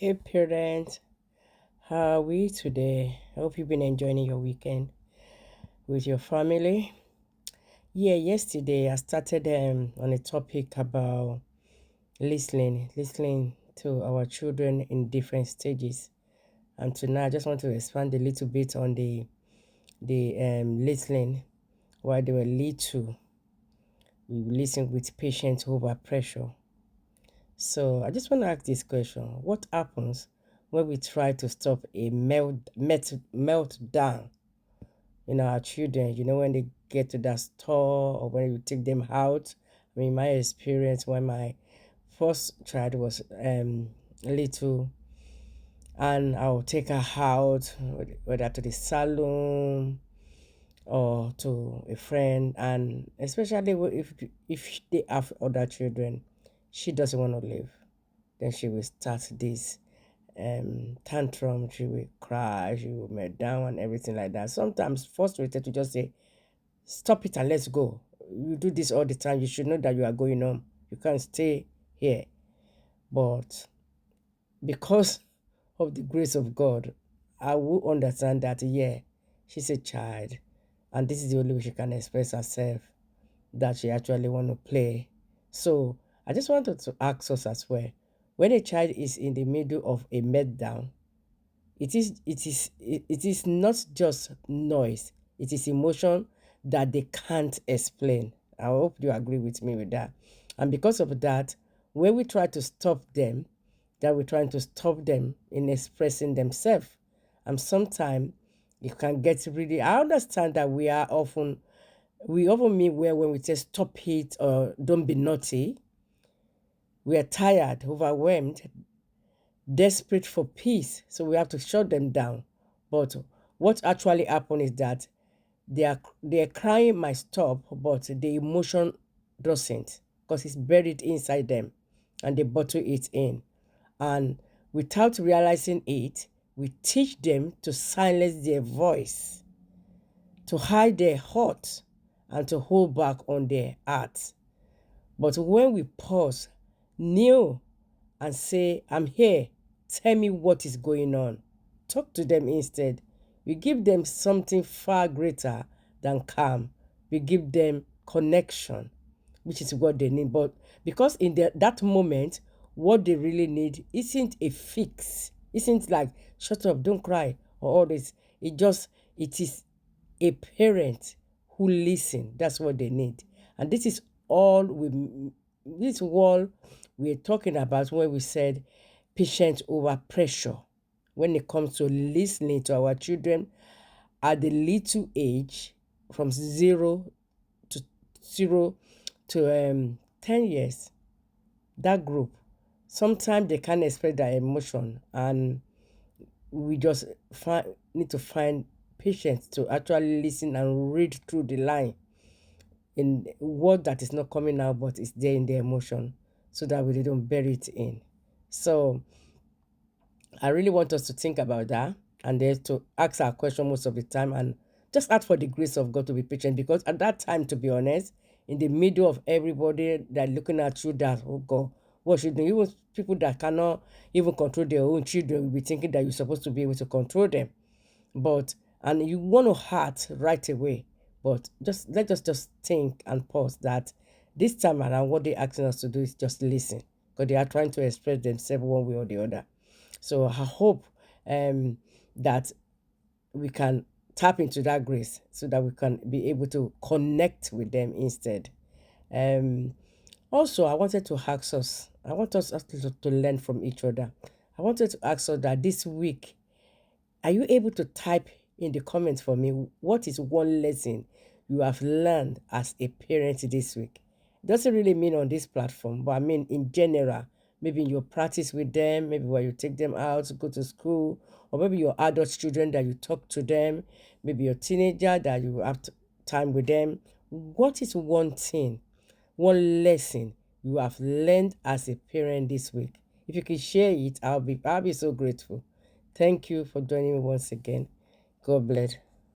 Hey parents, how are we today? I hope you've been enjoying your weekend with your family. Yeah, yesterday I started on a topic about listening to our children in different stages. And tonight I just want to expand a little bit on the listening while they were little. We listen with patience over pressure. So I just want to ask this question: what happens when we try to stop a meltdown in our children? When they get to that store or when you take them out. I mean, my experience when my first child was little, and I'll take her out, whether to the salon or to a friend, and especially if they have other children, she doesn't want to leave. Then she will start this tantrum. She will cry, she will melt down and everything like that. Sometimes frustrated to just say, stop it and let's go. You do this all the time. You should know that you are going home. You can't stay here. But because of the grace of God, I will understand that, yeah, she's a child. And this is the only way she can express herself, that she actually want to play. So I just wanted to ask us as well. When a child is in the middle of a meltdown, it is not just noise, it is emotion that they can't explain. I hope you agree with me with that. And because of that, when we try to stop them, that we're trying to stop them in expressing themselves. And sometimes it can get really, I understand that we often mean well when we say stop it or don't be naughty. We are tired, overwhelmed, desperate for peace, so we have to shut them down. But what actually happened is that they are crying might stop, but the emotion doesn't, because it's buried inside them, and they bottle it in. And without realizing it, we teach them to silence their voice, to hide their heart, and to hold back on their hearts. But when we pause, kneel, and say, I'm here, tell me what is going on, talk to them instead, we give them something far greater than calm. We give them connection, which is what they need. But because in that moment, what they really need isn't a fix, isn't like, shut up, don't cry, or all this. It is a parent who listen. That's what they need. And this is all we're talking about when we said patience over pressure. When it comes to listening to our children at the little age, from to zero to 10 years, that group, sometimes they can't express their emotion, and we just need to find patience to actually listen and read through the line in word that is not coming out, but it's there in the emotion, so that we don't bury it in. So I really want us to think about that, and then to ask our question most of the time, and just ask for the grace of God to be patient, because at that time, to be honest, in the middle of everybody that looking at you, that, oh God, what should do? Even people that cannot even control their own children will be thinking that you're supposed to be able to control them. And you want to heart right away. But let us just think and pause that this time around, what they're asking us to do is just listen, because they are trying to express themselves one way or the other. So I hope that we can tap into that grace, so that we can be able to connect with them instead. Um, Also, I wanted to ask us, I want us actually to learn from each other. I wanted to ask us that this week, are you able to type in the comments for me, what is one lesson you have learned as a parent this week? It doesn't really mean on this platform, but I mean in general. Maybe in your practice with them, maybe when you take them out to go to school, or maybe your adult children that you talk to them, maybe your teenager that you have time with them. What is one thing, one lesson you have learned as a parent this week? If you can share it, I'll be so grateful. Thank you for joining me once again. God bless.